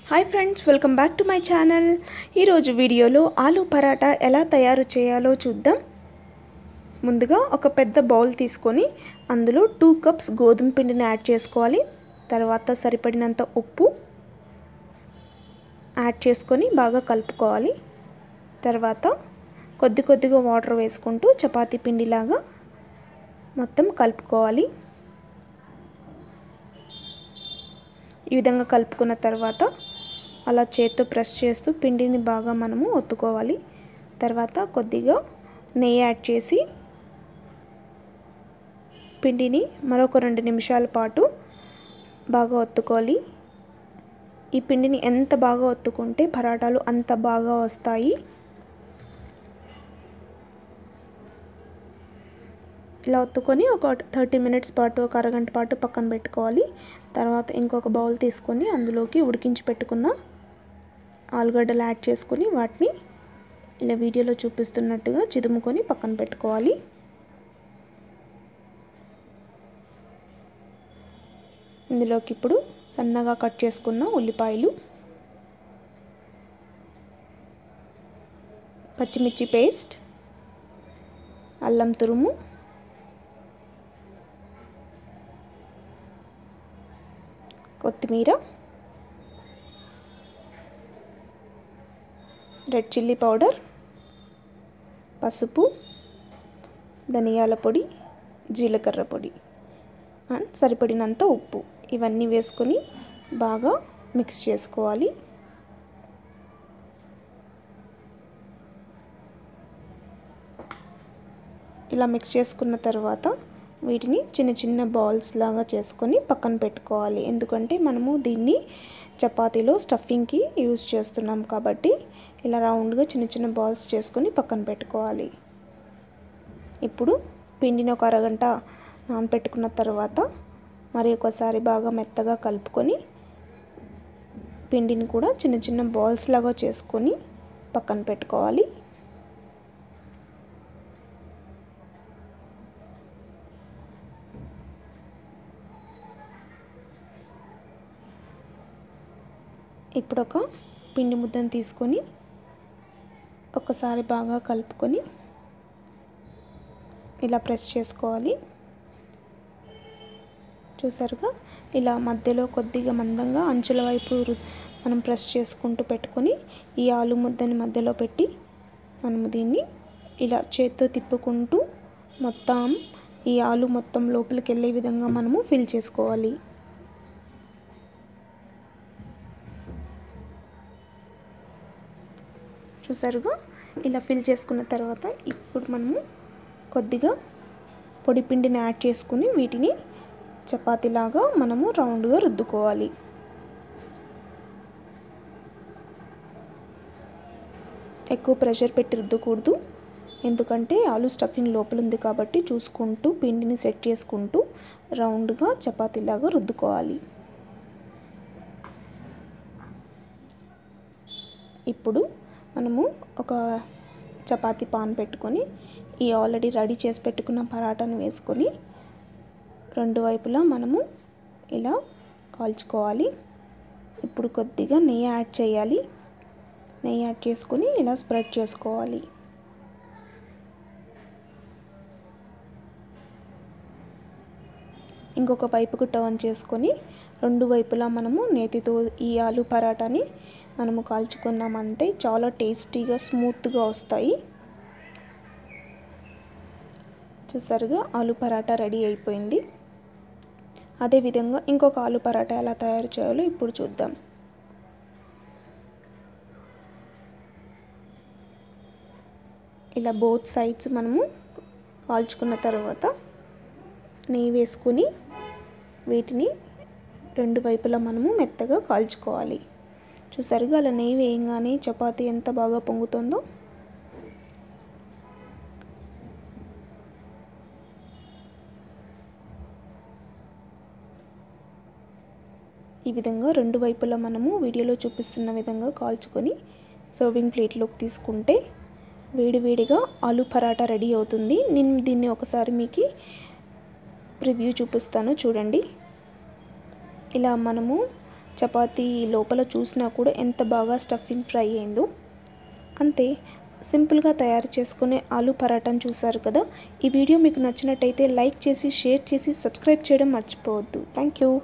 Hi friends, welcome back to my channel. ఈరోజు వీడియోలో ఆలూ పరాటా ఎలా తయారు చేయాలో చూద్దాం. ముందుగా ఒక పెద్ద బౌల్ తీసుకొని అందులో 2 కప్స్ గోధుమ పిండిని యాడ్ చేసుకోవాలి. తర్వాత సరిపడినంత ఉప్పు యాడ్ చేసుకొని బాగా కలుపుకోవాలి. తర్వాత కొద్దిగా వాటర్ వేసుకుంటూ చపాతీ పిండిలాగా మొత్తం కలుపుకోవాలి. ఈ విధంగా కలుపుకున్న తర్వాత అలా చేత్తో ప్రెస్ చేస్తూ పిండిని బాగా మనము ఒత్తుకోవాలి. తర్వాత కొద్దిగా నెయ్యి యాడ్ చేసి పిండిని మరొక 2 నిమిషాల పాటు బాగా ఒత్తుకోవాలి. ఈ పిండిని ఎంత బాగా ఒత్తుకుంటే పరాటాలు అంత బాగా వస్తాయి. ఇలా ఒత్తుకొని ఒక 30 మినిట్స్ పాటు, ఒక అరగంట పాటు పక్కన పెట్టుకోవాలి. తర్వాత ఇంకొక బౌల్ తీసుకొని అందులోకి ఉడికించి పెట్టుకున్న ఆలుగడ్డలు యాడ్ చేసుకొని వాటిని ఇలా వీడియోలో చూపిస్తున్నట్టుగా చిదుముకొని పక్కన పెట్టుకోవాలి. ఇందులోకి ఇప్పుడు సన్నగా కట్ చేసుకున్న ఉల్లిపాయలు, పచ్చిమిర్చి పేస్ట్, అల్లం తురుము, కొత్తిమీర, రెడ్ చిల్లీ పౌడర్, పసుపు, ధనియాల పొడి, జీలకర్ర పొడి అండ్ సరిపడినంత ఉప్పు ఇవన్నీ వేసుకొని బాగా మిక్స్ చేసుకోవాలి. ఇలా మిక్స్ చేసుకున్న తర్వాత వీటిని చిన్న చిన్న బాల్స్ లాగా చేసుకొని పక్కన పెట్టుకోవాలి. ఎందుకంటే మనము దీన్ని చపాతీలో స్టఫింగ్కి యూజ్ చేస్తున్నాం కాబట్టి ఇలా రౌండ్గా చిన్న చిన్న బాల్స్ చేసుకొని పక్కన పెట్టుకోవాలి. ఇప్పుడు పిండిని ఒక అరగంట నానబెట్టుకున్న తర్వాత మరి ఒకసారి బాగా మెత్తగా కలుపుకొని పిండిని కూడా చిన్న చిన్న బాల్స్ లాగా చేసుకొని పక్కన పెట్టుకోవాలి. ఇప్పుడు ఒక పిండి ముద్దను తీసుకొని ఒకసారి బాగా కలుపుకొని ఇలా ప్రెస్ చేసుకోవాలి. చూసారుగా, ఇలా మధ్యలో కొద్దిగా మందంగా అంచుల వైపు మనం ప్రెస్ చేసుకుంటూ పెట్టుకొని ఈ ఆలు ముద్దని మధ్యలో పెట్టి మనము దీన్ని ఇలా చేత్తో తిప్పుకుంటూ మొత్తం ఈ ఆలు మొత్తం లోపలికి వెళ్ళే విధంగా మనము ఫిల్ చేసుకోవాలి. చూసారుగా, ఇలా ఫిల్ చేసుకున్న తర్వాత ఇప్పుడు మనము కొద్దిగా పొడి పిండిని యాడ్ చేసుకుని వీటిని చపాతీలాగా మనము రౌండ్గా రుద్దుకోవాలి. ఎక్కువ ప్రెషర్ పెట్టి రుద్దకూడదు, ఎందుకంటే ఆలు స్టఫింగ్ లోపల ఉంది కాబట్టి చూసుకుంటూ పిండిని సెట్ చేసుకుంటూ రౌండ్గా చపాతీలాగా రుద్దుకోవాలి. ఇప్పుడు మనము ఒక చపాతీ పాన్ పెట్టుకొని ఈ ఆల్రెడీ రెడీ చేసి పెట్టుకున్న పరాటాను వేసుకొని 2 వైపులా మనము ఇలా కాల్చుకోవాలి. ఇప్పుడు కొద్దిగా నెయ్యి యాడ్ చేయాలి. నెయ్యి యాడ్ చేసుకొని ఇలా స్ప్రెడ్ చేసుకోవాలి. ఇంకొక వైపుకు టర్న్ చేసుకొని 2 వైపులా మనము నేతితో ఈ ఆలు పరాటాని మనము కాల్చుకున్నామంటే చాలా టేస్టీగా స్మూత్గా వస్తాయి. చూసారుగా, ఆలు పరాటా రెడీ అయిపోయింది. అదేవిధంగా ఇంకొక ఆలు పరాటా ఎలా తయారు చేయాలో ఇప్పుడు చూద్దాం. ఇలా బోత్ సైడ్స్ మనము కాల్చుకున్న తర్వాత నెయ్యి వేసుకుని వీటిని 2 వైపులా మనము మెత్తగా కాల్చుకోవాలి. చూసారుగా, అలా నెయ్యి వేయంగానే చపాతీ ఎంత బాగా పొంగుతుందో. ఈ విధంగా 2 వైపులా మనము వీడియోలో చూపిస్తున్న విధంగా కాల్చుకొని సర్వింగ్ ప్లేట్లోకి తీసుకుంటే వేడివేడిగా ఆలు పరాటా రెడీ అవుతుంది. నేను దీన్ని ఒకసారి మీకు ప్రివ్యూ చూపిస్తాను, చూడండి. ఇలా మనము చపాతీ లోపల చూసినా కూడా ఎంత బాగా స్టఫింగ్ ఫ్రై అయిందో. అంతే, సింపుల్గా తయారు చేసుకునే ఆలూ పరాటాను చూసారు కదా. ఈ వీడియో మీకు నచ్చినట్టయితే లైక్ చేసి, షేర్ చేసి, సబ్స్క్రైబ్ చేయడం మర్చిపోవద్దు. Thank you.